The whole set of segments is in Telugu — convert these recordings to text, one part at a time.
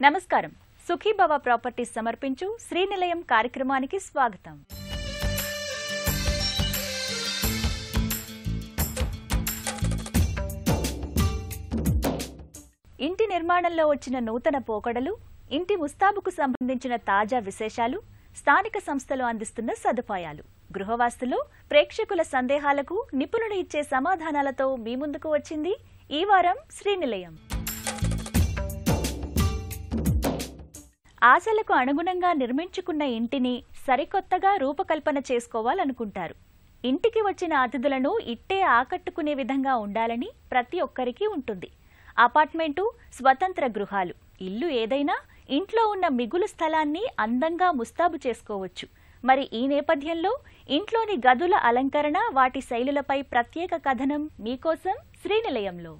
నమస్కారం. సుఖీభవ ప్రాపర్టీస్ సమర్పించు శ్రీనిలయం కార్యక్రమానికి స్వాగతం. ఇంటి నిర్మాణంలో వచ్చిన నూతన పోకడలు, ఇంటి ముస్తాబుకు సంబంధించిన తాజా విశేషాలు, స్థానిక సంస్థలు అందిస్తున్న సదుపాయాలు, గృహవాస్తులో ప్రేక్షకుల సందేహాలకు నిపుణులు ఇచ్చే సమాధానాలతో మీ ముందుకు వచ్చింది ఈ వారం శ్రీనిలయం. ఆశలకు అనుగుణంగా నిర్మించుకున్న ఇంటిని సరికొత్తగా రూపకల్పన చేసుకోవాలనుకుంటారు. ఇంటికి వచ్చిన అతిథులను ఇట్టే ఆకట్టుకునే విధంగా ఉండాలని ప్రతి ఒక్కరికి ఉంటుంది. అపార్ట్మెంటు, స్వతంత్ర గృహాలు, ఇల్లు ఏదైనా ఇంట్లో ఉన్న మిగులు స్థలాన్ని అందంగా ముస్తాబు చేసుకోవచ్చు. మరి ఈ నేపథ్యంలో ఇంట్లోని గదుల అలంకరణ, వాటి శైలులపై ప్రత్యేక కథనం మీకోసం శ్రీనిలయంలో.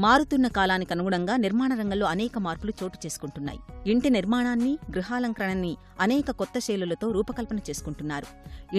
మారుతున్న కాలానికి అనుగుణంగా నిర్మాణ రంగంలో అనేక మార్పులు చోటు చేసుకుంటున్నాయి. ఇంటి నిర్మాణాన్ని, గృహాలంకరణని అనేక కొత్త శైలులతో రూపకల్పన చేసుకుంటున్నారు.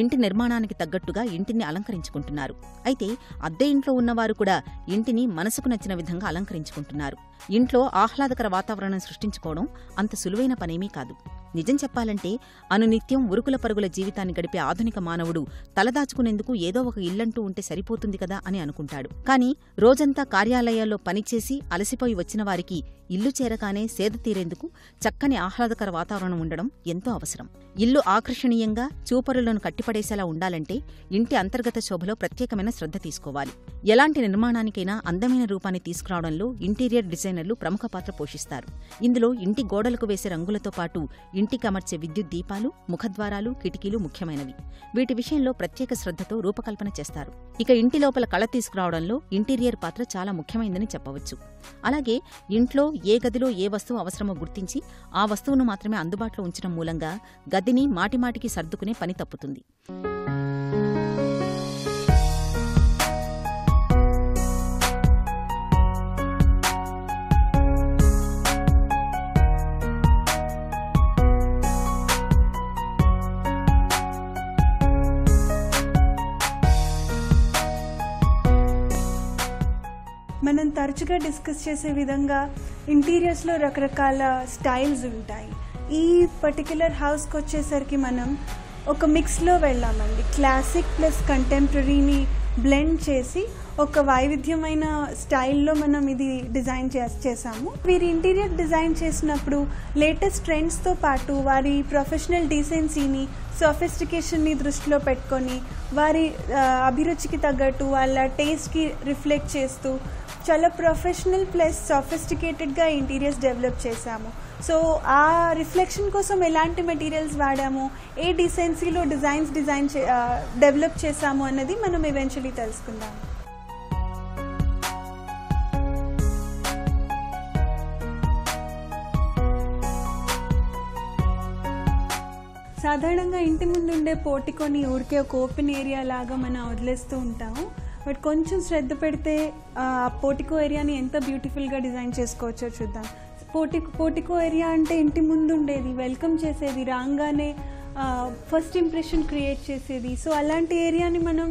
ఇంటి నిర్మాణానికి తగ్గట్టుగా ఇంటిని అలంకరించుకుంటున్నారు. అయితే అద్దె ఇంట్లో ఉన్నవారు కూడా ఇంటిని మనసుకు నచ్చిన విధంగా అలంకరించుకుంటున్నారు. ఇంట్లో ఆహ్లాదకర వాతావరణం సృష్టించుకోవడం అంత సులువైన పనేమీ కాదు. నిజం చెప్పాలంటే అనునిత్యం ఉరుకుల పరుగుల జీవితాన్ని గడిపే ఆధునిక మానవుడు తలదాచుకునేందుకు ఏదో ఒక ఇల్లంటూ ఉంటే సరిపోతుంది కదా అని అనుకుంటాడు. కానీ రోజంతా కార్యాలయాల్లో పనిచేసి అలసిపోయి వచ్చిన వారికి ఇల్లు చేరగానే సేద తీరేందుకు చక్కని ఆహ్లాదకర వాతావరణం ఉండడం ఎంతో అవసరం. ఇల్లు ఆకర్షణీయంగా, చూపరులను కట్టిపడేసేలా ఉండాలంటే ఇంటి అంతర్గత శోభలో ప్రత్యేకమైన శ్రద్ధ తీసుకోవాలి. ఎలాంటి నిర్మాణానికైనా అందమైన రూపాన్ని తీసుకురావడంలో ఇంటీరియర్ డిజైనర్లు ప్రముఖ పాత్ర పోషిస్తారు. ఇందులో ఇంటి గోడలకు వేసే రంగులతో పాటు ఇంటికి అమర్చే విద్యుత్ దీపాలు, ముఖద్వారాలు, కిటికీలు ముఖ్యమైనవి. వీటి విషయంలో ప్రత్యేక శ్రద్ధతో రూపకల్పన చేస్తారు. ఇక ఇంటి లోపల కళ తీసుకురావడంలో ఇంటీరియర్ పాత్ర చాలా ముఖ్యమైందని చెప్పవచ్చు. అలాగే ఇంట్లో ఏ గదిలో ఏ వస్తువు అవసరమో గుర్తించి ఆ వస్తువును మాత్రమే అందుబాటులో ఉంచడం మూలంగా గదిని మాటిమాటికి సర్దుకునే పని తప్పుతుంది. మనం తరచుగా డిస్కస్ చేసే విధంగా ఇంటీరియర్స్లో రకరకాల స్టైల్స్ ఉంటాయి. ఈ పర్టిక్యులర్ హౌస్కి వచ్చేసరికి మనం ఒక మిక్స్లో వెళ్ళామండి. క్లాసిక్ ప్లస్ కంటెంపరీని బ్లెండ్ చేసి ఒక వైవిధ్యమైన స్టైల్లో మనం ఇది డిజైన్ చేసాము. వీరి ఇంటీరియర్ డిజైన్ చేసినప్పుడు లేటెస్ట్ ట్రెండ్స్తో పాటు వారి ప్రొఫెషనల్ డీసెన్సీని, సోఫిస్టికేషన్ని దృష్టిలో పెట్టుకొని వారి అభిరుచికి తగ్గట్టు వాళ్ళ టేస్ట్కి రిఫ్లెక్ట్ చేస్తూ చాలా ప్రొఫెషనల్ ప్లస్ సోఫిస్టికేటెడ్గా ఇంటీరియర్స్ డెవలప్ చేశాము. సో ఆ రిఫ్లెక్షన్ కోసం ఎలాంటి మెటీరియల్స్ వాడాము, ఏ డీసెన్సీలో డెవలప్ చేశాము అన్నది మనం ఎవెన్చువలీ తెలుసుకుందాం. సాధారణంగా ఇంటి ముందు ఉండే పోర్టికోని ఊరికే ఒక ఓపెన్ ఏరియా లాగా మనం వదిలేస్తూ ఉంటాము. బట్ కొంచెం శ్రద్ధ పెడితే ఆ పోర్టికో ఏరియాని ఎంత బ్యూటిఫుల్గా డిజైన్ చేసుకోవచ్చో చూద్దాం. పోర్టికో ఏరియా అంటే ఇంటి ముందు ఉండేది, వెల్కమ్ చేసేది, రాగానే ఫస్ట్ ఇంప్రెషన్ క్రియేట్ చేసేది. సో అలాంటి ఏరియాని మనం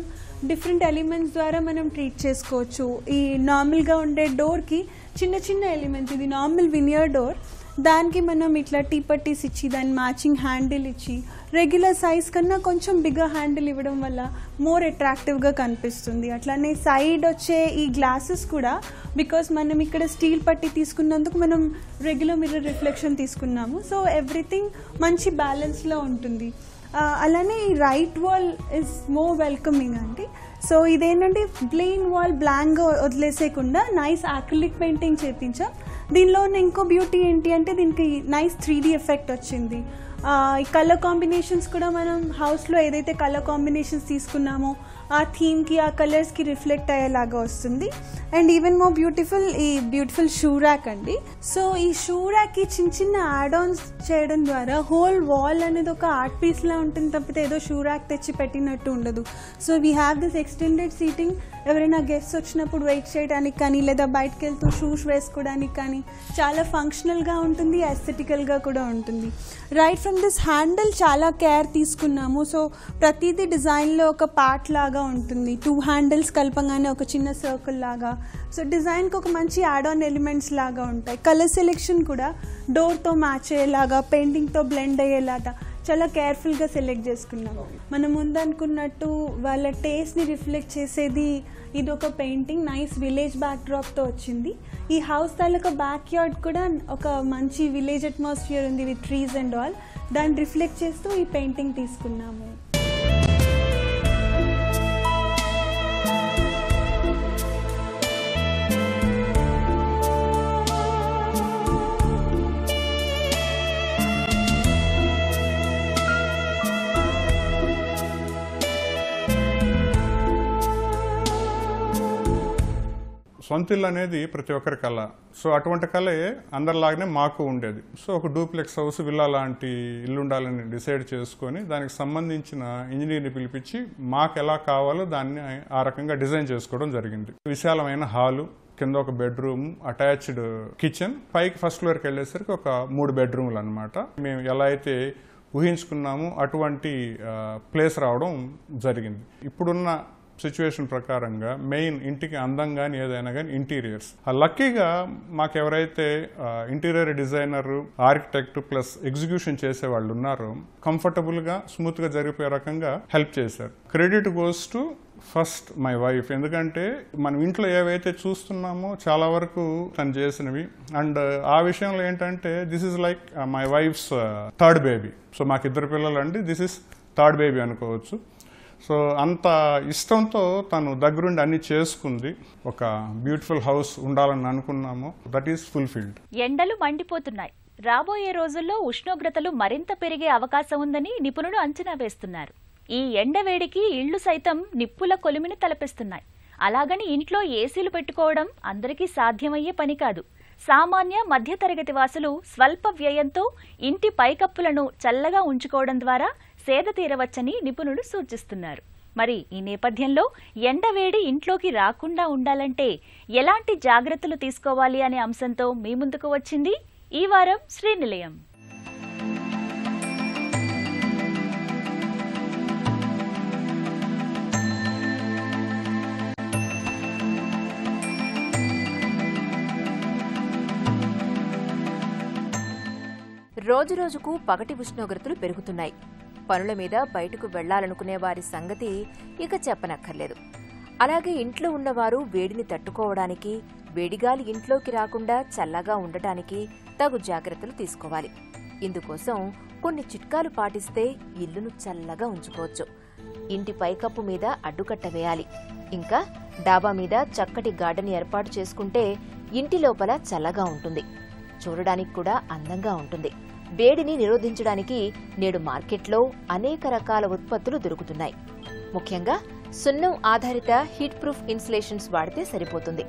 డిఫరెంట్ ఎలిమెంట్స్ ద్వారా మనం ట్రీట్ చేసుకోవచ్చు. ఈ నార్మల్గా ఉండే డోర్కి చిన్న చిన్న ఎలిమెంట్స్, ఇది నార్మల్ వినియర్ డోర్, దానికి మనం ఇట్లా టీ పట్టీస్ ఇచ్చి దాని మ్యాచింగ్ హ్యాండిల్ ఇచ్చి రెగ్యులర్ సైజ్ కన్నా కొంచెం బిగ్గర్ హ్యాండిల్ ఇవ్వడం వల్ల మోర్ అట్రాక్టివ్గా కనిపిస్తుంది. అట్లానే సైడ్ వచ్చే ఈ గ్లాసెస్ కూడా, బికాస్ మనం ఇక్కడ స్టీల్ పట్టీ తీసుకున్నందుకు మనం రెగ్యులర్ మిర్రర్ రిఫ్లెక్షన్ తీసుకున్నాము. సో ఎవ్రీథింగ్ మంచి బ్యాలెన్స్లో ఉంటుంది. అలానే ఈ right wall is more welcoming అండి. సో ఇదేంటంటే ప్లెయిన్ వాల్ బ్లాంక్గా వదిలేసేయకుండా నైస్ యాక్రిలిక్ పెయింటింగ్ చేయించాం. దీనిలో ఉన్న ఇంకో బ్యూటీ ఏంటి అంటే దీనికి నైస్ 3D ఎఫెక్ట్ వచ్చింది. ఈ కలర్ కాంబినేషన్స్ కూడా మనం హౌస్లో ఏదైతే కలర్ కాంబినేషన్స్ తీసుకున్నామో ఆ థీమ్కి ఆ కలర్స్కి రిఫ్లెక్ట్ అయ్యేలాగా వస్తుంది. అండ్ ఈవెన్ మోర్ బ్యూటిఫుల్ ఈ బ్యూటిఫుల్ షూ ర్యాక్ అండి. సో ఈ షూ ర్యాక్కి చిన్న చిన్న యాడ్ ఆన్స్ చేయడం ద్వారా హోల్ వాల్ అనేది ఒక ఆర్ట్ పీస్లా ఉంటుంది తప్పితే ఏదో షూ ర్యాక్ తెచ్చి పెట్టినట్టు ఉండదు. So we have this extended seating. ఎవరైనా గెస్ట్స్ వచ్చినప్పుడు వెయిట్ చేయడానికి కానీ లేదా బయటకు వెళ్తూ షూస్ వేసుకోవడానికి కానీ చాలా ఫంక్షనల్గా ఉంటుంది, ఎస్థెటికల్గా కూడా ఉంటుంది. రైట్ ఫ్రమ్ దిస్ హ్యాండిల్ చాలా కేర్ తీసుకున్నాము. సో ప్రతిదీ డిజైన్లో ఒక పార్ట్ లాగా ఉంటుంది. 2 హ్యాండిల్స్ కలపంగానే ఒక చిన్న సర్కిల్ లాగా. సో డిజైన్కి ఒక మంచి యాడ్ ఆన్ ఎలిమెంట్స్ లాగా ఉంటాయి. కలర్ సెలెక్షన్ కూడా డోర్తో మ్యాచ్ అయ్యేలాగా, పెయింటింగ్తో బ్లెండ్ అయ్యేలాగా చాలా కేర్ఫుల్గా సెలెక్ట్ చేసుకున్నాము. మనం ముందనుకున్నట్టు వాళ్ళ టేస్ట్ని రిఫ్లెక్ట్ చేసేది ఇది ఒక పెయింటింగ్. నైస్ విలేజ్ బ్యాక్ డ్రాప్తో వచ్చింది. ఈ హౌస్ తాలూకా బ్యాక్ యార్డ్ కూడా ఒక మంచి విలేజ్ అట్మాస్ఫియర్ ఉంది విత్ ట్రీస్ అండ్ ఆల్. దాన్ని రిఫ్లెక్ట్ చేస్తూ ఈ పెయింటింగ్ తీసుకున్నాము. సొంత ఇల్లు అనేది ప్రతి ఒక్కరి కళ. సో అటువంటి కళే అందరిలాగానే మాకు ఉండేది. సో ఒక డూప్లెక్స్ హౌస్, విల్లా లాంటి ఇల్లు ఉండాలని డిసైడ్ చేసుకొని దానికి సంబంధించిన ఇంజనీర్ని పిలిపించి మాకు ఎలా కావాలో దాన్ని ఆ రకంగా డిజైన్ చేసుకోవడం జరిగింది. విశాలమైన హాలు, కింద ఒక బెడ్రూమ్, అటాచ్డ్ కిచెన్, పైకి ఫస్ట్ ఫ్లోర్కి వెళ్ళేసరికి ఒక 3 బెడ్రూమ్లు అనమాట. మేము ఎలా అయితే ఊహించుకున్నామో అటువంటి ప్లేస్ రావడం జరిగింది. ఇప్పుడున్న సిచ్యువేషన్ ప్రకారంగా మెయిన్ ఇంటికి అందంగాని ఏదైనా కానీ ఇంటీరియర్స్. లక్కీగా మాకు ఎవరైతే interior designer, architect plus execution చేసే వాళ్ళు ఉన్నారో కంఫర్టబుల్గా స్మూత్గా జరిగిపోయే రకంగా హెల్ప్ చేశారు. Credit goes to first my wife. ఎందుకంటే మనం ఇంట్లో ఏవైతే చూస్తున్నామో చాలా వరకు తను చేసినవి. అండ్ ఆ విషయంలో ఏంటంటే this is like my wife's third baby. So మాకు 2 పిల్లలు అండి, దిస్ ఈస్ థర్డ్ బేబీ అనుకోవచ్చు. సో అంత ఇష్టంతో తను దగ్గరుండి అన్ని చేసుకుంది. ఒక బ్యూటిఫుల్ హౌస్ ఉండాలని అనుకున్నాము, దట్ ఈస్ ఫుల్ఫిల్డ్. ఎండలు మండిపోతున్నాయి. రాబోయే రోజుల్లో ఉష్ణోగ్రతలు మరింత పెరిగే అవకాశం ఉందని నిపుణులు అంచనా వేస్తున్నారు. ఈ ఎండవేడికి ఇళ్లు సైతం నిప్పుల కొలిమిని తలపిస్తున్నాయి. అలాగని ఇంట్లో ఏసీలు పెట్టుకోవడం అందరికీ సాధ్యమయ్యే పని కాదు. సామాన్య మధ్యతరగతి వాసులు స్వల్ప వ్యయంతో ఇంటి పైకప్పులను చల్లగా ఉంచుకోవడం ద్వారా సేద తీరవచ్చని నిపుణులు సూచిస్తున్నారు. మరి ఈ నేపథ్యంలో ఎండవేడి ఇంట్లోకి రాకుండా ఉండాలంటే ఎలాంటి జాగ్రత్తలు తీసుకోవాలి అనే అంశంతో మీ ముందుకు వచ్చింది ఈ వారం శ్రీనిలయం. రోజురోజుకు పగటి ఉష్ణోగ్రతలు పెరుగుతున్నాయి. పనుల మీద బయటకు వెళ్లాలనుకునే వారి సంగతి ఇక చెప్పనక్కర్లేదు. అలాగే ఇంట్లో ఉన్నవారు వేడిని తట్టుకోవడానికి, వేడిగాలి ఇంట్లోకి రాకుండా చల్లగా ఉండటానికి తగు జాగ్రత్తలు తీసుకోవాలి. ఇందుకోసం కొన్ని చిట్కాలు పాటిస్తే ఇల్లును చల్లగా ఉంచుకోవచ్చు. ఇంటి పైకప్పు మీద అడ్డుకట్ట వేయాలి. ఇంకా డాబా మీద చక్కటి గార్డెన్ ఏర్పాటు చేసుకుంటే ఇంటి లోపల చల్లగా ఉంటుంది, చూడడానికి కూడా అందంగా ఉంటుంది. వేడిని నిరోధించడానికి నేడు మార్కెట్లో అనేక రకాల ఉత్పత్తులు దొరుకుతున్నాయి. ముఖ్యంగా సున్నం ఆధారిత హీట్ ప్రూఫ్ ఇన్సులేషన్స్ వాడితే సరిపోతుంది.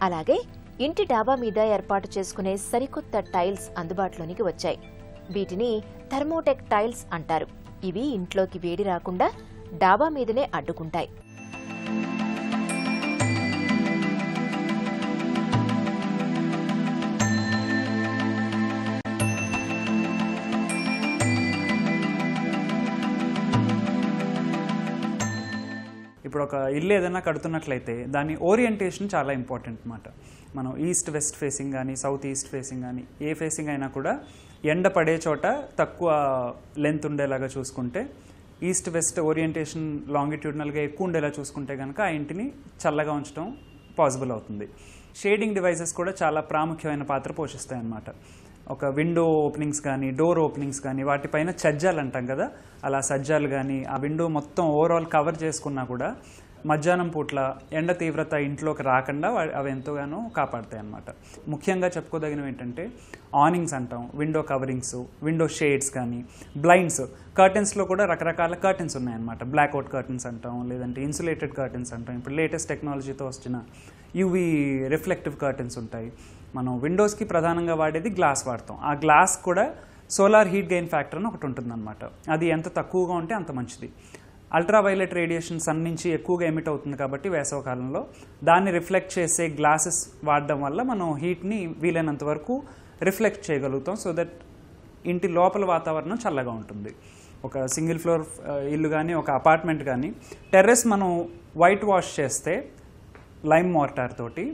అలాగే ఇంటి డాబా మీద ఏర్పాటు చేసుకునే సరికొత్త టైల్స్ అందుబాటులోనికి వచ్చాయి. వీటిని థర్మోటెక్ టైల్స్ అంటారు. ఇవి ఇంట్లోకి వేడి రాకుండా డాబా మీదనే అడ్డుకుంటాయి. ఇప్పుడు ఒక ఇల్లు ఏదైనా కడుతున్నట్లయితే దాని ఓరియంటేషన్ చాలా ఇంపార్టెంట్ అన్నమాట. మనం ఈస్ట్ వెస్ట్ ఫేసింగ్ కానీ, సౌత్ ఈస్ట్ ఫేసింగ్ కానీ, ఏ ఫేసింగ్ అయినా కూడా ఎండ పడే చోట తక్కువ లెంత్ ఉండేలాగా చూసుకుంటే, ఈస్ట్ వెస్ట్ ఓరియంటేషన్ లాంగిట్యూడినల్గా ఎక్కువ ఉండేలా చూసుకుంటే కనుక ఆ ఇంటిని చల్లగా ఉంచడం పాసిబుల్ అవుతుంది. షేడింగ్ డివైసెస్ కూడా చాలా ప్రాముఖ్యమైన పాత్ర పోషిస్తాయి అన్నమాట. ఒక విండో ఓపెనింగ్స్ కానీ, డోర్ ఓపెనింగ్స్ కానీ, వాటిపైన సజ్జాలు అంటాం కదా, అలా సజ్జాలు కానీ ఆ విండో మొత్తం ఓవరాల్ కవర్ చేసుకున్నా కూడా మధ్యాహ్నం పూట్ల ఎండ తీవ్రత ఇంట్లోకి రాకుండా అవి ఎంతోగానో కాపాడతాయి అన్నమాట. ముఖ్యంగా చెప్పుకోదగినవి ఏంటంటే ఆనింగ్స్ అంటాం, విండో కవరింగ్స్, విండో షేడ్స్ కానీ, బ్లైండ్స్. కర్టెన్స్లో కూడా రకరకాల కర్టెన్స్ ఉన్నాయన్నమాట. బ్లాక్అవుట్ కర్టెన్స్ అంటాం, లేదంటే ఇన్సులేటెడ్ కర్టెన్స్ అంటాం. ఇప్పుడు లేటెస్ట్ టెక్నాలజీతో వచ్చిన యూవీ రిఫ్లెక్టివ్ కర్టెన్స్ ఉంటాయి. మనం విండోస్కి ప్రధానంగా వాడేది గ్లాస్ వాడతాం. ఆ గ్లాస్ కూడా సోలార్ హీట్ గెయిన్ ఫ్యాక్టర్ అని ఒకటి ఉంటుందన్నమాట. అది ఎంత తక్కువగా ఉంటే అంత మంచిది. అల్ట్రావైలెట్ రేడియేషన్ సన్ నుంచి ఎక్కువగా ఎమిట్ అవుతుంది కాబట్టి వేసవకాలంలో దాన్ని రిఫ్లెక్ట్ చేసే గ్లాసెస్ వాడడం వల్ల మనం హీట్ని వీలైనంత వరకు రిఫ్లెక్ట్ చేయగలుగుతాం. సో దట్ ఇంటి లోపల వాతావరణం చల్లగా ఉంటుంది. ఒక సింగిల్ ఫ్లోర్ ఇల్లు కానీ, ఒక అపార్ట్మెంట్ కానీ టెర్రస్ మనం వైట్ వాష్ చేస్తే లైమ్ మార్టార్ తోటి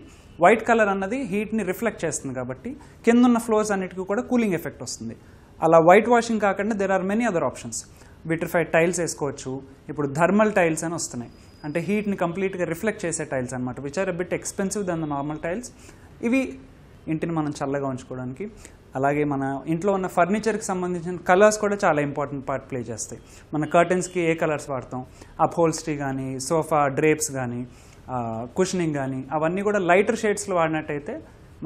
వైట్ కలర్ అన్నది హీట్ని రిఫ్లెక్ట్ చేస్తుంది కాబట్టి కిందున్న ఫ్లోర్స్ అన్నిటికీ కూడా కూలింగ్ ఎఫెక్ట్ వస్తుంది. అలా వైట్ వాషింగ్ కాకుండా there are many other options. Vitrified tiles వేసుకోవచ్చు. ఇప్పుడు థర్మల్ టైల్స్ అని వస్తున్నాయి, అంటే హీట్ని కంప్లీట్గా రిఫ్లెక్ట్ చేసే టైల్స్ అనమాట, which are a bit expensive then the normal tiles. ఇవి ఇంటిని మనం చల్లగా ఉంచుకోవడానికి. అలాగే మన ఇంట్లో ఉన్న ఫర్నిచర్కి సంబంధించిన కలర్స్ కూడా చాలా ఇంపార్టెంట్ పార్ట్ ప్లే చేస్తాయి. మన కర్టెన్స్కి ఏ కలర్స్ వాడతాం, అప్హోల్స్ట్రీ కానీ, సోఫా డ్రేప్స్ కానీ, కుషనింగ్ కానీ, అవన్నీ కూడా లైటర్ షేడ్స్లో వాడినట్టయితే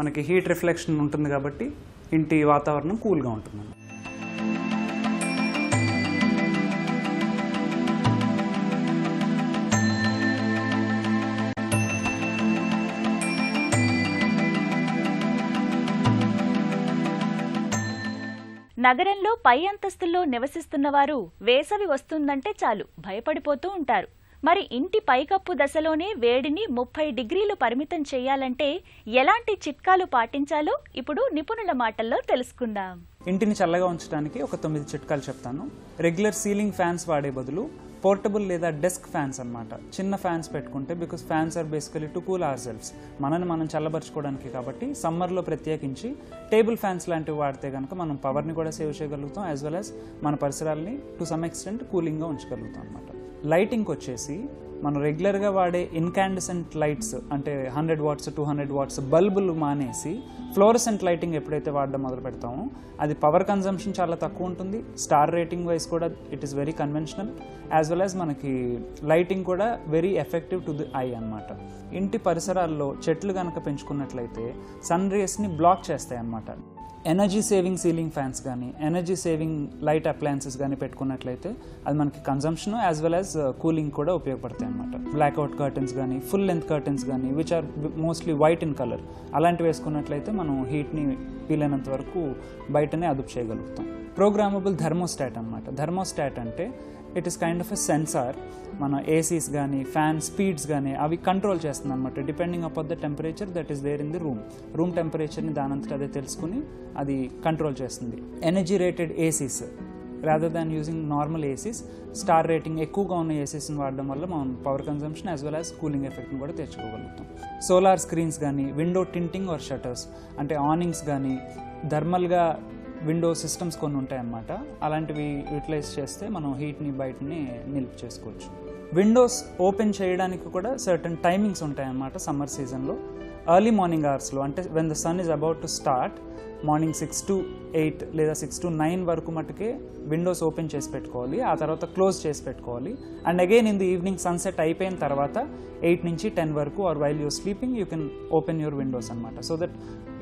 మనకి హీట్ రిఫ్లెక్షన్ ఉంటుంది కాబట్టి ఇంటి వాతావరణం కూల్గా ఉంటుంది. నగరంలో పై అంతస్తుల్లో నివసిస్తున్నవారు వేసవి వస్తుందంటే చాలు భయపడిపోతూ ఉంటారు. మరి ఇంటి పైకప్పు దశలోనే వేడిని 30 డిగ్రీలు పరిమితం చేయాలంటే ఎలాంటి చిట్కాలు పాటించాలో ఇప్పుడు నిపుణుల మాటల్లో తెలుసుకుందాం. ఇంటిని చల్లగా ఉంచడానికి ఒక 9 చిట్కాలు చెప్తాను. రెగ్యులర్ సీలింగ్ ఫ్యాన్స్ వాడే బదులు పోర్టబుల్ లేదా డెస్క్ ఫ్యాన్స్ అన్నమాట, చిన్న ఫ్యాన్స్ పెట్టుకుంటే, because fans are basically to cool our selves, మనని మనం చల్లబరుచుకోవడానికి. కాబట్టి సమ్మర్లో ప్రత్యేకించి టేబుల్ ఫ్యాన్స్ లాంటివి వాడితే కనుక మనం పవర్ని కూడా సేవ్ చేయగలుగుతాం, యాజ్ వెల్ యాజ్ మన పరిసరాలని టు సమ్ ఎక్స్టెంట్ కూలింగ్గా ఉంచగలుగుతాం అన్నమాట. లైటింగ్కి వచ్చేసి మనం రెగ్యులర్గా వాడే ఇన్కాండిసెంట్ లైట్స్, అంటే 100 వాట్స్ 200 వాట్స్ బల్బులు మానేసి ఫ్లోరసెంట్ లైటింగ్ ఎప్పుడైతే వాడడం మొదలు పెడతామో అది పవర్ కన్జంప్షన్ చాలా తక్కువ ఉంటుంది. స్టార్ రేటింగ్ వైజ్ కూడా it is very conventional, as well as మనకి లైటింగ్ కూడా very effective to the I అన్నమాట. ఇంటి పరిసరాల్లో చెట్లు కనుక పెంచుకున్నట్లయితే సన్ రేస్ని బ్లాక్ చేస్తాయి అన్నమాట. ఎనర్జీ సేవింగ్ సీలింగ్ ఫ్యాన్స్ కానీ, ఎనర్జీ సేవింగ్ లైట్ అప్లయన్సెస్ కానీ పెట్టుకున్నట్లయితే అది మనకి consumption as well as cooling కూడా ఉపయోగపడతాయి అన్నమాట. బ్లాక్అవుట్ కర్టన్స్ కానీ, ఫుల్ లెంత్ కర్టన్స్ కానీ, which are mostly white in colour, అలాంటివి వేసుకున్నట్లయితే మనం హీట్ని వీలైనంత వరకు బయటనే అదుపు చేయగలుగుతాం. ప్రోగ్రామబుల్ థర్మోస్టాట్ అన్నమాట. థర్మోస్టాట్ అంటే it is kind of a sensor. మన ఏసీస్ కానీ, ఫ్యాన్ స్పీడ్స్ కానీ అవి కంట్రోల్ చేస్తుంది అనమాట, depending upon the temperature that is there in the room టెంపరేచర్ని దానంతట అదే తెలుసుకుని అది కంట్రోల్ చేస్తుంది. Energy rated ACs rather than using normal ACs, star rating ఎక్కువగా ఉన్న ఏసీస్ని వాడడం వల్ల మనం power consumption as well as cooling ఎఫెక్ట్ని కూడా తెచ్చుకోగలుగుతాం. సోలార్ స్క్రీన్స్ కానీ, విండో టింటింగ్ ఆర్ షటర్స్ అంటే ఆనింగ్స్ కానీ, థర్మల్గా విండో సిస్టమ్స్ కొన్ని ఉంటాయన్నమాట, అలాంటివి యూటిలైజ్ చేస్తే మనం హీట్ని బయటని నిలుపు చేసుకోవచ్చు. విండోస్ ఓపెన్ చేయడానికి కూడా సర్టన్ టైమింగ్స్ ఉంటాయన్నమాట. సమ్మర్ సీజన్లో ఎర్లీ మార్నింగ్ అవర్స్లో, అంటే when the sun is about to start, morning 6 to 8 లేదా 6 to 9 వరకు మటుకే విండోస్ ఓపెన్ చేసి పెట్టుకోవాలి, ఆ తర్వాత క్లోజ్ చేసి పెట్టుకోవాలి. And again in the evening sunset అయిపోయిన తర్వాత 8 నుంచి 10 వరకు or while you're sleeping you can open your windows అనమాట. సో దట్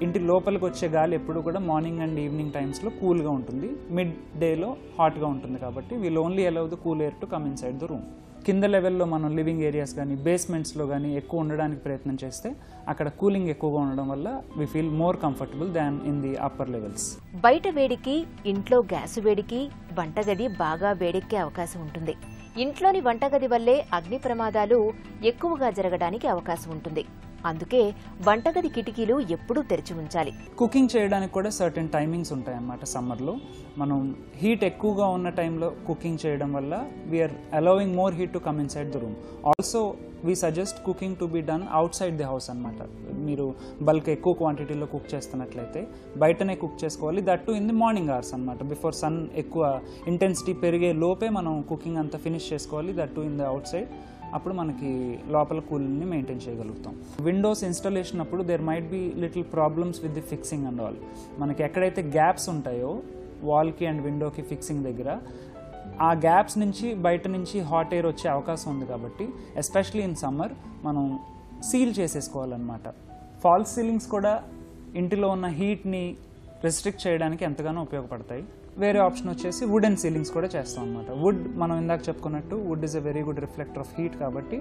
ఇంటి లోపలికి వచ్చే గాలి ఎప్పుడు కూడా మార్నింగ్ అండ్ ఈవినింగ్ టైమ్స్లో కూల్గా ఉంటుంది, మిడ్ డేలో హాట్గా ఉంటుంది. కాబట్టి wheel only allow the cool air to come inside the room. కింద లెవెల్లో మనం లివింగ్ ఏరియాస్ కానీ, బేస్మెంట్స్లో కానీ ఎక్కువ ఉండడానికి ప్రయత్నం చేస్తే అక్కడ కూలింగ్ ఎక్కువగా ఉండడం వల్ల we feel more comfortable than in the upper levels. బయట వేడికి, ఇంట్లో గ్యాసు వేడికి వంటగది బాగా వేడెక్కే అవకాశం ఉంటుంది. ఇంట్లోని వంటగది వల్లే అగ్ని ప్రమాదాలు ఎక్కువగా జరగడానికి అవకాశం ఉంటుంది. అందుకే వంటగది కిటికీలు ఎప్పుడూ తెరిచి ఉంచాలి. కుకింగ్ చేయడానికి కూడా సర్టెన్ టైమింగ్స్ ఉంటాయన్నమాట. సమ్మర్లో మనం హీట్ ఎక్కువగా ఉన్న టైంలో కుకింగ్ చేయడం వల్ల we're allowing more heat to come inside the room. Also we suggest cooking to be done outside the house అనమాట. మీరు బల్క్ ఎక్కువ క్వాంటిటీలో కుక్ చేస్తున్నట్లయితే బయటనే కుక్ చేసుకోవాలి, that too in the morning hours అనమాట. బిఫోర్ సన్ ఎక్కువ ఇంటెన్సిటీ పెరిగే లోపే మనం కుకింగ్ అంతా ఫినిష్ చేసుకోవాలి, that too in the outside. అప్పుడు మనకి లోపల కూల్ని మెయింటైన్ చేయగలుగుతాం. విండోస్ ఇన్స్టాలేషన్ అప్పుడు there might be little problems with the fixing and all. మనకి ఎక్కడైతే గ్యాప్స్ ఉంటాయో వాల్కి అండ్ విండోకి ఫిక్సింగ్ దగ్గర ఆ గ్యాప్స్ నుంచి బయట నుంచి హాట్ ఎయిర్ వచ్చే అవకాశం ఉంది కాబట్టి ఎస్పెషలీ ఇన్ సమ్మర్ మనం సీల్ చేసేసుకోవాలన్నమాట. ఫాల్స్ సీలింగ్స్ కూడా ఇంటిలో ఉన్న హీట్ని రెస్ట్రిక్ట్ చేయడానికి ఎంతగానో ఉపయోగపడతాయి. వేరే ఆప్షన్ వచ్చేసి వుడెన్ సీలింగ్స్ కూడా చేస్తాం అనమాట. వుడ్ మనం ఇందాక చెప్పుకున్నట్టు wood is a very good reflector of heat కాబట్టి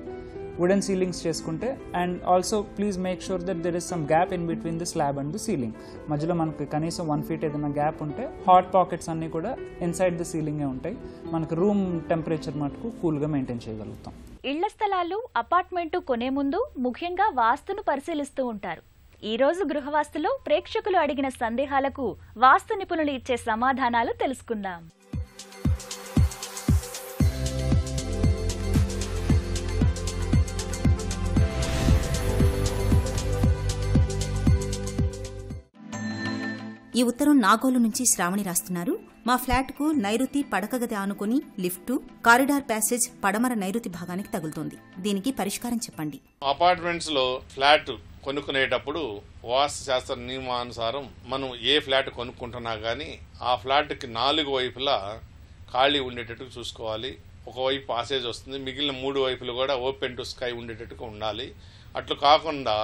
వుడెన్ సీలింగ్స్ చేసుకుంటే, and also please make sure that there is some gap in between the slab and the ceiling. మధ్యలో మనకి కనీసం 1 feet ఏదైనా గ్యాప్ ఉంటే హాట్ పాకెట్స్ అన్నీ కూడా ఇన్సైడ్ ది సీలింగే ఉంటాయి. మనకు రూమ్ టెంపరేచర్ మటుకు కూల్గా మెయింటైన్ చేయగలుగుతాం. ఇళ్ల స్థలాలు, అపార్ట్మెంటు కొనే ముందు ముఖ్యంగా వాస్తును పరిశీలిస్తూ ఉంటారు. ఈ రోజు గృహవాస్తులో ప్రేక్షకులు అడిగిన సందేహాలకు వాస్తు నిపుణులు ఇచ్చే సమాధానాలు తెలుసుకుందాం. ఈ ఉత్తరం నాగోలు నుంచి శ్రావణి రాస్తున్నారు. మా ఫ్లాట్కు నైరుతి పడక గది ఆనుకుని లిఫ్టు, కారిడార్ ప్యాసేజ్ పడమర నైరుతి భాగానికి తగులుతోంది. దీనికి పరిష్కారం చెప్పండి. అపార్ట్మెంట్స్ లో ఫ్లాట్ కొనుక్కునేటప్పుడు వాస్తు శాస్త్ర నియమానుసారం మనం ఏ ఫ్లాట్ కొనుక్కుంటున్నా కానీ ఆ ఫ్లాట్కి 4 వైపులా ఖాళీ ఉండేటట్టు చూసుకోవాలి. ఒకవైపు పాసేజ్ వస్తుంది, మిగిలిన 3 వైపులు కూడా ఓపెన్ టు స్కై ఉండేటట్టుగా ఉండాలి. అట్లు కాకుండా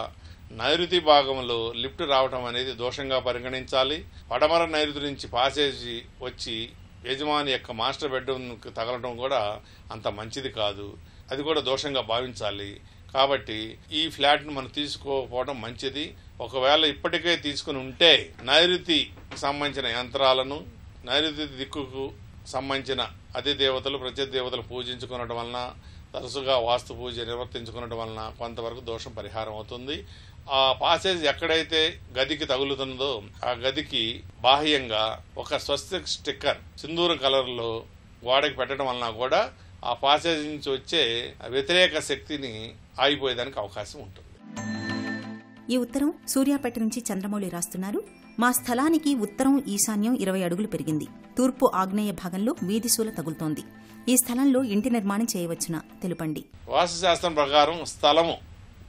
నైరుతి భాగంలో లిఫ్ట్ రావటం అనేది దోషంగా పరిగణించాలి. పడమర నైరుతి నుంచి పాసేజీ వచ్చి యజమాని యొక్క మాస్టర్ బెడ్రూమ్కి తగలటం కూడా అంత మంచిది కాదు, అది కూడా దోషంగా భావించాలి. కాబట్టి ఈ ఫ్లాట్ను మనం తీసుకోకపోవడం మంచిది. ఒకవేళ ఇప్పటికే తీసుకుని ఉంటే నైరుతికి సంబంధించిన యంత్రాలను, నైరుతి దిక్కుకు సంబంధించిన అధిదేవతలు, ప్రత్యదేవతలు పూజించుకునడం వలన, తరచుగా వాస్తు పూజ నిర్వర్తించుకునడం వలన కొంతవరకు దోషం పరిహారం అవుతుంది. ఆ పాసేజ్ ఎక్కడైతే గదికి తగులుతుందో ఆ గదికి బాహ్యంగా ఒక స్వస్తిక్ స్టిక్కర్ సింధూరం కలర్లో గోడకి పెట్టడం వలన కూడా ఆ పాసేజ్ నుంచి వచ్చే వ్యతిరేక శక్తిని ఆగిపోయేదానికి అవకాశం ఉంటుంది. ఈ ఉత్తరం సూర్యాపేట నుంచి చంద్రమౌళి రాస్తున్నారు. మా స్థలానికి ఉత్తరం ఈశాన్యం 20 అడుగులు పెరిగింది. తూర్పు ఆగ్నేయ భాగంలో వీధిశూల తగులుతోంది. ఈ స్థలంలో ఇంటి నిర్మాణం చేయవచ్చునా తెలుపండి. వాస్తుశాస్త్రం ప్రకారం స్థలము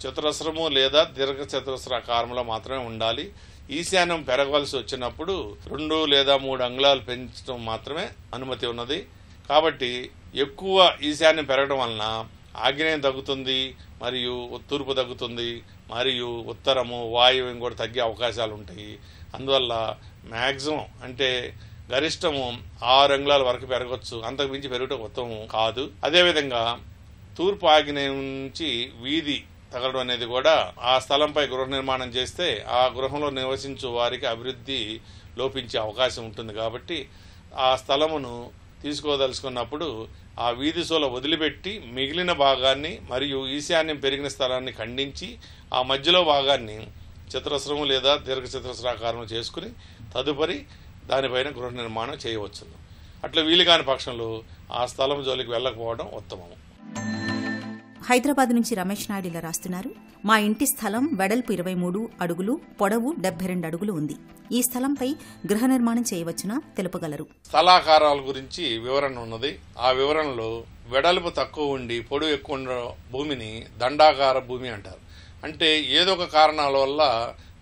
చతురస్రము లేదా దీర్ఘ చతురస్రాకారంలో మాత్రమే ఉండాలి. ఈశాన్యం పెరగవలసి వచ్చినప్పుడు 2 లేదా 3 అంగుళాలు పెంచడం మాత్రమే అనుమతి ఉన్నది. కాబట్టి ఎక్కువ ఈశాన్యం పెరగడం వలన ఆగ్నేయం తగ్గుతుంది, మరియు తూర్పు తగ్గుతుంది, మరియు ఉత్తరము వాయువ్యం కూడా తగ్గే అవకాశాలు ఉంటాయి. అందువల్ల మ్యాక్సిమం అంటే గరిష్టము 6 అంగుళాల వరకు పెరగవచ్చు, అంతకు మించి పెరగటం ఉత్తమం కాదు. అదేవిధంగా తూర్పు ఆగ్నేయం నుంచి వీధి తగలడం అనేది కూడా ఆ స్థలంపై గృహ నిర్మాణం చేస్తే ఆ గృహంలో నివసించు వారికి అభివృద్ధి లోపించే అవకాశం ఉంటుంది. కాబట్టి ఆ స్థలమును తీసుకోదలుచుకున్నప్పుడు ఆ వీధి సోల వదిలిపెట్టి మిగిలిన భాగాన్ని మరియు ఈశాన్యం పెరిగిన స్థలాన్ని ఖండించి ఆ మధ్యలో భాగాన్ని చతురస్రము లేదా దీర్ఘ చతురస్రాకారం చేసుకుని తదుపరి దానిపైన గృహ నిర్మాణం చేయవచ్చును. అట్లా వీలు కాని పక్షంలో ఆ స్థలం జోలికి వెళ్ళకపోవడం ఉత్తమము. హైదరాబాద్ నుంచి రమేష్ నాయుడు ఇలా రాస్తున్నారు. మా ఇంటి స్థలం వెడల్పు 23 అడుగులు, పొడవు 72 అడుగులు ఉంది. ఈ స్థలంపై గృహ నిర్మాణం చేయవచ్చునా తెలుపగలరు. స్థలాకారాల గురించి వివరణ ఉన్నది. ఆ వివరణలో వెడల్పు తక్కువ ఉండి పొడవు ఎక్కువ ఉన్న భూమిని దండాకార భూమి అంటారు. అంటే ఏదో ఒక కారణాల వల్ల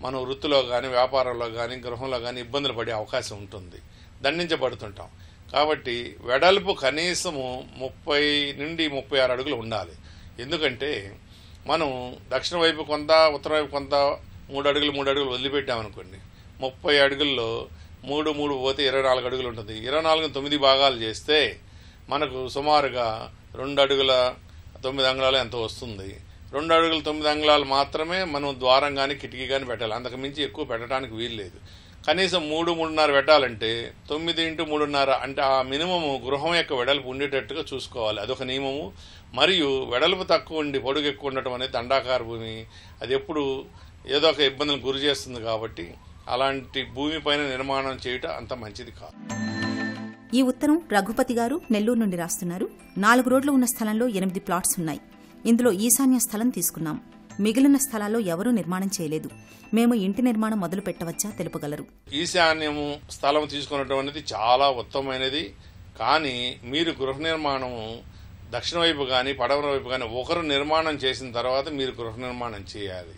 మనం వృత్తిలో కానీ, వ్యాపారంలో కానీ, గృహంలో కానీ ఇబ్బందులు పడే అవకాశం ఉంటుంది, దండించబడుతుంటాం. కాబట్టి వెడల్పు కనీసము 30 నుండి 36 అడుగులు ఉండాలి. ఎందుకంటే మనం దక్షిణ వైపు కొంత, ఉత్తర వైపు కొంత 3 అడుగులు వదిలిపెట్టామనుకోండి, 30 అడుగుల్లో 3 పోతే 24 అడుగులు ఉంటుంది. 24ని 9 భాగాలు చేస్తే మనకు సుమారుగా 2 అడుగుల 9 అంగుళాలు ఎంత వస్తుంది. 2 అడుగుల 9 అంగుళాలు మాత్రమే మనం ద్వారం కానీ కిటికీ కానీ పెట్టాలి, అంతకుమించి ఎక్కువ పెట్టడానికి వీల్లేదు. కనీసం 3-3.5 పెట్టాలంటే 9 × 3.5 అంటే ఆ మినిమము గృహం యొక్క వెడల్పు ఉండేటట్టుగా చూసుకోవాలి, అదొక నియమము. మరియు వెడల్పు తక్కువ ఉండి పొడుగు ఎక్కువ ఉండటం అనేది దండాకార భూమి, అది ఎప్పుడు ఏదో ఒక ఇబ్బందులకు గురి చేస్తుంది. కాబట్టి అలాంటి భూమి పైన నిర్మాణం చేయటం అంత మంచిది కాదు. ఈ ఉత్తరం రఘుపతి గారు నెల్లూరు నుండి రాస్తున్నారు. 4 రోడ్లు ఉన్న స్థలంలో 8 ప్లాట్స్ ఉన్నాయి. ఇందులో ఈశాన్య స్థలం తీసుకున్నాం. మిగిలిన స్థలాల్లో ఎవరూ నిర్మాణం చేయలేదు. మేము ఇంటి నిర్మాణం మొదలు పెట్టవచ్చా తెలుపగలరు. ఈశాన్యము స్థలం తీసుకునటం అనేది చాలా ఉత్తమమైనది. కానీ మీరు గృహ నిర్మాణము దక్షిణ వైపు కానీ పడమర వైపు కానీ ఒకరు నిర్మాణం చేసిన తర్వాత మీరు గృహ నిర్మాణం చేయాలి.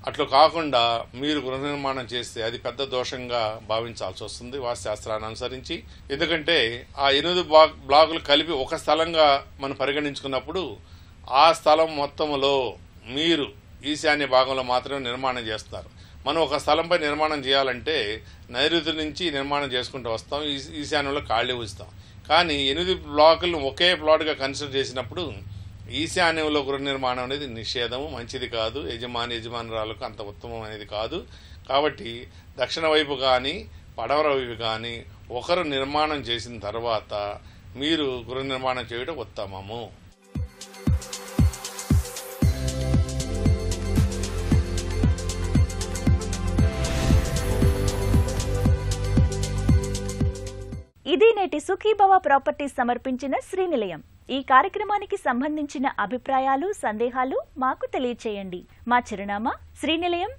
అట్లా కాకుండా మీరు గృహ నిర్మాణం చేస్తే అది పెద్ద దోషంగా భావించాల్సి వస్తుంది వాస్తుశాస్త్రాన్ని అనుసరించి. ఎందుకంటే ఆ 8 బ్లాకులు కలిపి ఒక స్థలంగా మనం పరిగణించుకున్నప్పుడు ఆ స్థలం మొత్తంలో మీరు ఈశాన్య భాగంలో మాత్రమే నిర్మాణం చేస్తున్నారు. మనం ఒక స్థలంపై నిర్మాణం చేయాలంటే నైరుతి నుంచి నిర్మాణం చేసుకుంటూ వస్తాం, ఈశాన్యంలో ఖాళీ ఉంచుతాం. కానీ 8 బ్లాకులను ఒకే ప్లాట్గా కన్సిడర్ చేసినప్పుడు ఈశాన్యంలో గృహ నిర్మాణం అనేది నిషేధము, మంచిది కాదు, యజమానురాలకు అంత ఉత్తమం అనేది కాదు. కాబట్టి దక్షిణ వైపు కానీ పడమర వైపు కానీ ఒకరు నిర్మాణం చేసిన తర్వాత మీరు గృహ నిర్మాణం చేయడం ఉత్తమము. ఇది నేటి సుఖీభవ ప్రాపర్టీస్ సమర్పించిన శ్రీనిలయం. ఈ కార్యక్రమానికి సంబంధించిన అభిప్రాయాలు, సందేహాలు మాకు తెలియచేయండి. మా చిరునామా Srinilayam,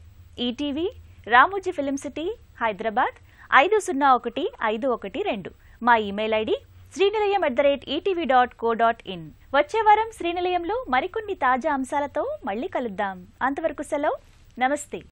ETV, Ramoji film city, Hyderabad 501512. మా ఇమెయిల్ ఐడి srinilayam@etv.co.in. వచ్చే వారం శ్రీనిలయంలో మరికొన్ని తాజా అంశాలతో మళ్ళీ కలుద్దాం. అంతవరకు సెలవు, నమస్తే.